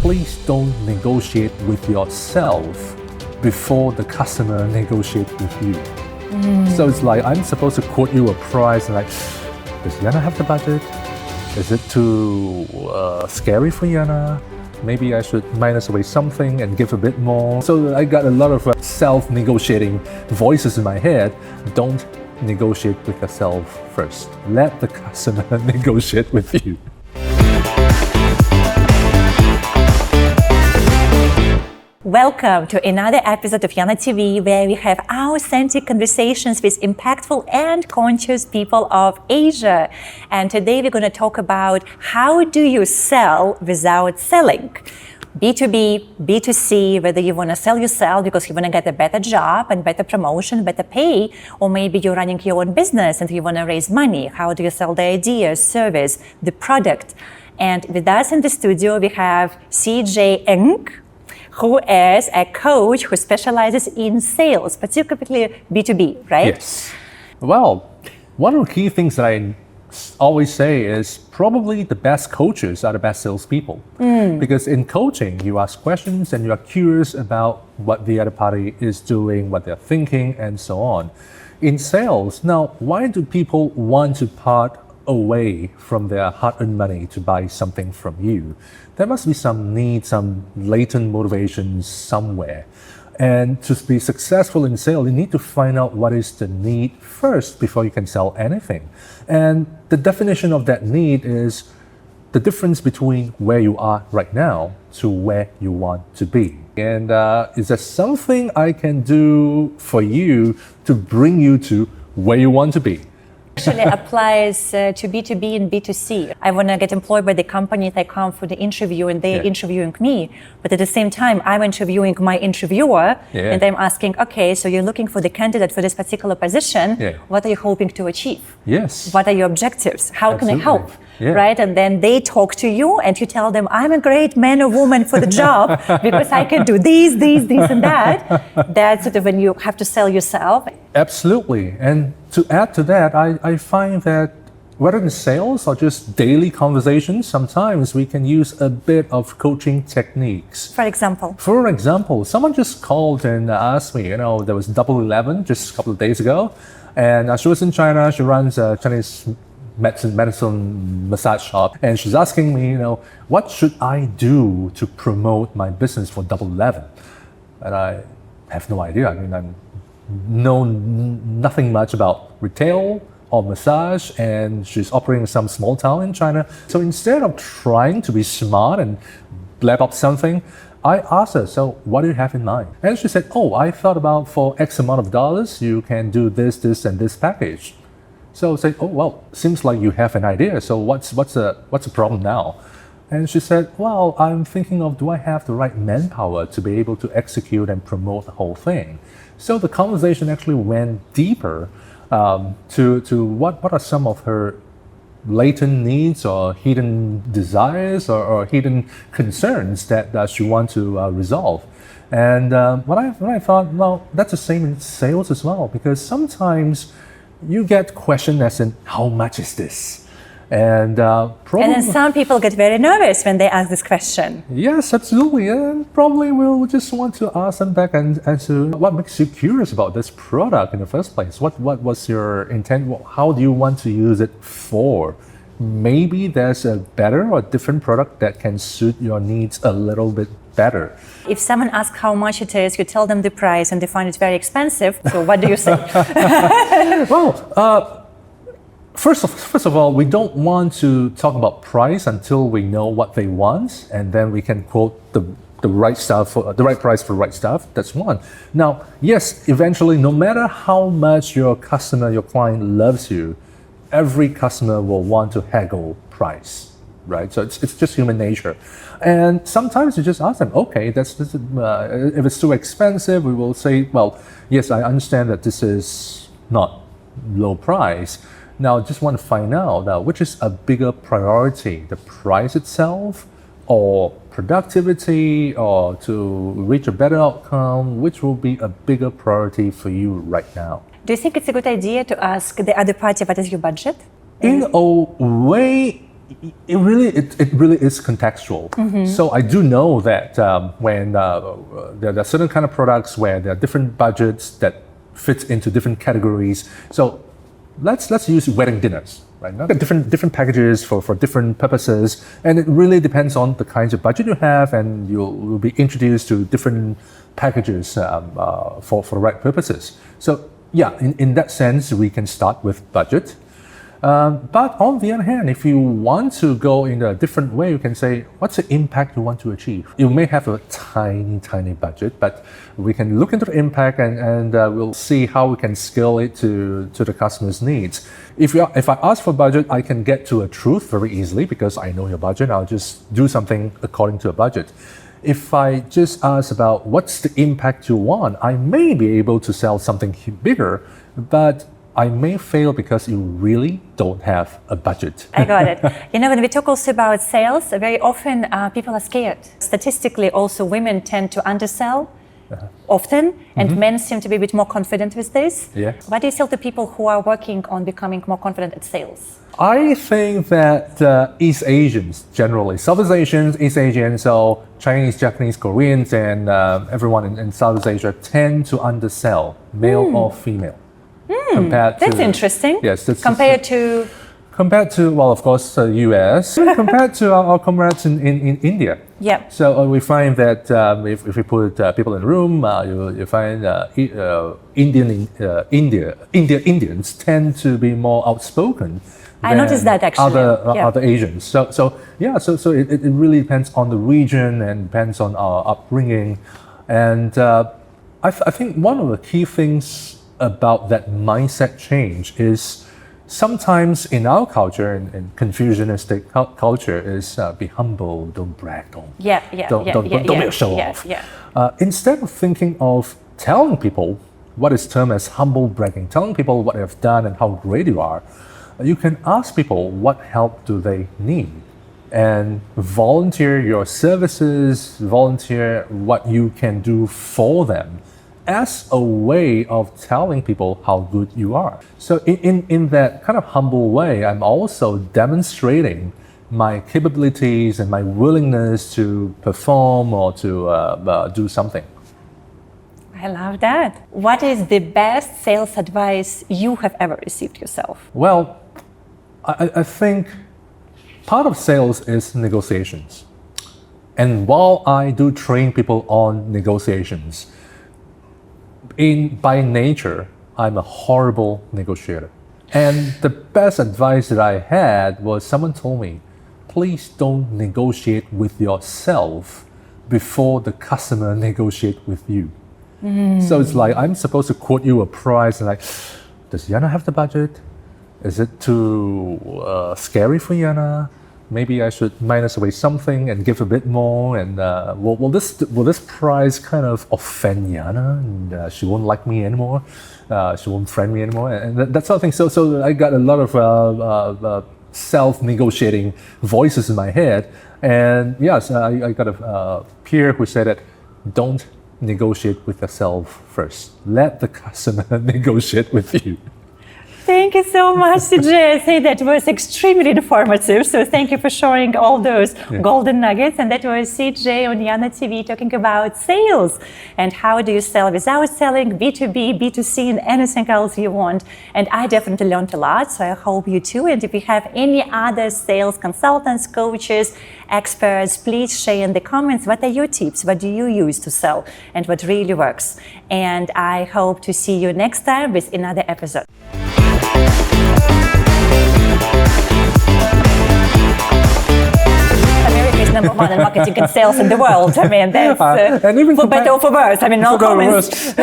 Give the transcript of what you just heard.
please don't negotiate with yourself before the customer negotiates with you. So it's like I'm supposed to quote you a price and like, does Yana have the budget? Is it too scary for Yana? Maybe I should minus away something and give a bit more. So I got a lot of self-negotiating voices in my head. Don't negotiate with yourself first. Let the customer negotiate with you. Welcome to another episode of Yana TV, where we have our authentic conversations with impactful and conscious people of Asia. And today we're going to talk about how do you sell without selling. B2B, B2C, whether you want to sell yourself because you want to get a better job and better promotion, better pay, or maybe you're running your own business and you want to raise money. How do you sell the idea, service, the product? And with us in the studio, we have CJ Ng, who is a coach who specializes in sales, particularly B2B, right? Yes. Well, one of the key things that I always say is probably the best coaches are the best salespeople. Because in coaching, you ask questions and you are curious about what the other party is doing, what they're thinking, and so on. In sales, now, why do people want to part away from their hard-earned money to buy something from you? There must be some need, some latent motivation somewhere. And to be successful in sales, you need to find out what is the need first before you can sell anything. And the definition of that need is the difference between where you are right now to where you want to be. And is there something I can do for you to bring you to where you want to be? Actually applies to B2B and B2C. I want to get employed by the company, they come for the interview and they're interviewing me. But at the same time, I'm interviewing my interviewer and I'm asking, okay, so you're looking for the candidate for this particular position. What are you hoping to achieve? Yes. What are your objectives? How Absolutely. can I help? Right? And then they talk to you and you tell them, I'm a great man or woman for the job because I can do this, and that. That's sort of when you have to sell yourself. Absolutely. And to add to that, I find that whether in sales or just daily conversations, sometimes we can use a bit of coaching techniques. For example? For example, someone just called and asked me, there was Double 11 just a couple of days ago. And she was in China. She runs a Chinese medicine massage shop. And she's asking me, what should I do to promote my business for Double 11? And I have no idea. I know nothing much about retail or massage, and she's operating in some small town in China. So instead of trying to be smart and blab up something, I asked her, so what do you have in mind? And she said, I thought about for X amount of dollars, you can do this, and this package. So I said, seems like you have an idea. So what's the problem now? And she said, I'm thinking of, do I have the right manpower to be able to execute and promote the whole thing? So the conversation actually went deeper to what are some of her latent needs or hidden desires or hidden concerns that she wants to resolve. And when I thought, that's the same in sales as well, because sometimes you get questioned as in, how much is this? And then some people get very nervous when they ask this question. Yes, absolutely. And probably we'll just want to ask them back and answer, what makes you curious about this product in the first place? What was your intent? How do you want to use it for? Maybe there's a better or different product that can suit your needs a little bit better. If someone asks how much it is, you tell them the price and they find it very expensive. So what do you say? First of all, we don't want to talk about price until we know what they want, and then we can quote the right stuff, the right price for the right stuff. That's one. Now, yes, eventually, no matter how much your customer, your client loves you, every customer will want to haggle price, right? So it's just human nature. And sometimes you just ask them, okay, if it's too expensive, we will say, yes, I understand that this is not low price. Now, just want to find out which is a bigger priority, the price itself or productivity or to reach a better outcome, which will be a bigger priority for you right now. Do you think it's a good idea to ask the other party what is your budget? In a way, it really is contextual. So I do know that when there are certain kind of products where there are different budgets that fit into different categories. So let's use wedding dinners. Right? Now, different packages for different purposes, and it really depends on the kinds of budget you have, and you'll be introduced to different packages for the right purposes. So yeah, in that sense, we can start with budget. But on the other hand, if you want to go in a different way, you can say, what's the impact you want to achieve? You may have a tiny budget, but we can look into the impact and we'll see how we can scale it to the customer's needs. If I ask for budget, I can get to a truth very easily because I know your budget. I'll just do something according to a budget. If I just ask about what's the impact you want, I may be able to sell something bigger, but I may fail because you really don't have a budget. I got it. When we talk also about sales, very often people are scared. Statistically, also women tend to undersell often, and men seem to be a bit more confident with this. Yeah. What do you tell to people who are working on becoming more confident at sales? I think that East Asians, generally, Southeast Asians, East Asians, so Chinese, Japanese, Koreans, and everyone in Southeast Asia tend to undersell, male or female. That's interesting. Yes. Compared to, well, of course, the US, compared to our comrades in India. Yeah. So we find that if we put people in a room, you find Indians tend to be more outspoken. I noticed that actually. Other Asians. So it really depends on the region and depends on our upbringing. And I think one of the key things about that mindset change is sometimes in our culture, in Confucianistic culture, is be humble, don't brag, don't be a show off. Instead of thinking of telling people what is termed as humble bragging, telling people what they have done and how great you are, you can ask people what help do they need and volunteer your services, volunteer what you can do for them as a way of telling people how good you are. So in that kind of humble way, I'm also demonstrating my capabilities and my willingness to perform or to do something. I love that. What is the best sales advice you have ever received yourself? Well, I think part of sales is negotiations. And while I do train people on negotiations, by nature, I'm a horrible negotiator. And the best advice that I had was someone told me, please don't negotiate with yourself before the customer negotiates with you. So it's like, I'm supposed to quote you a price and like, does Yana have the budget? Is it too scary for Yana? Maybe I should minus away something and give a bit more. And will this price kind of offend Yana? And she won't like me anymore. She won't friend me anymore. And that sort of thing. So I got a lot of self-negotiating voices in my head. And yes, I got a peer who said that don't negotiate with yourself first. Let the customer negotiate with you. Thank you so much, CJ. I think that was extremely informative. So thank you for sharing all those golden nuggets. And that was CJ on Yana TV talking about sales and how do you sell without selling, B2B, B2C, and anything else you want. And I definitely learned a lot. So I hope you too. And if you have any other sales consultants, coaches, experts, please share in the comments what are your tips, what do you use to sell, and what really works. And I hope to see you next time with another episode. America is number one in marketing and sales in the world. I mean, that's for better or for worse. I mean, no comments.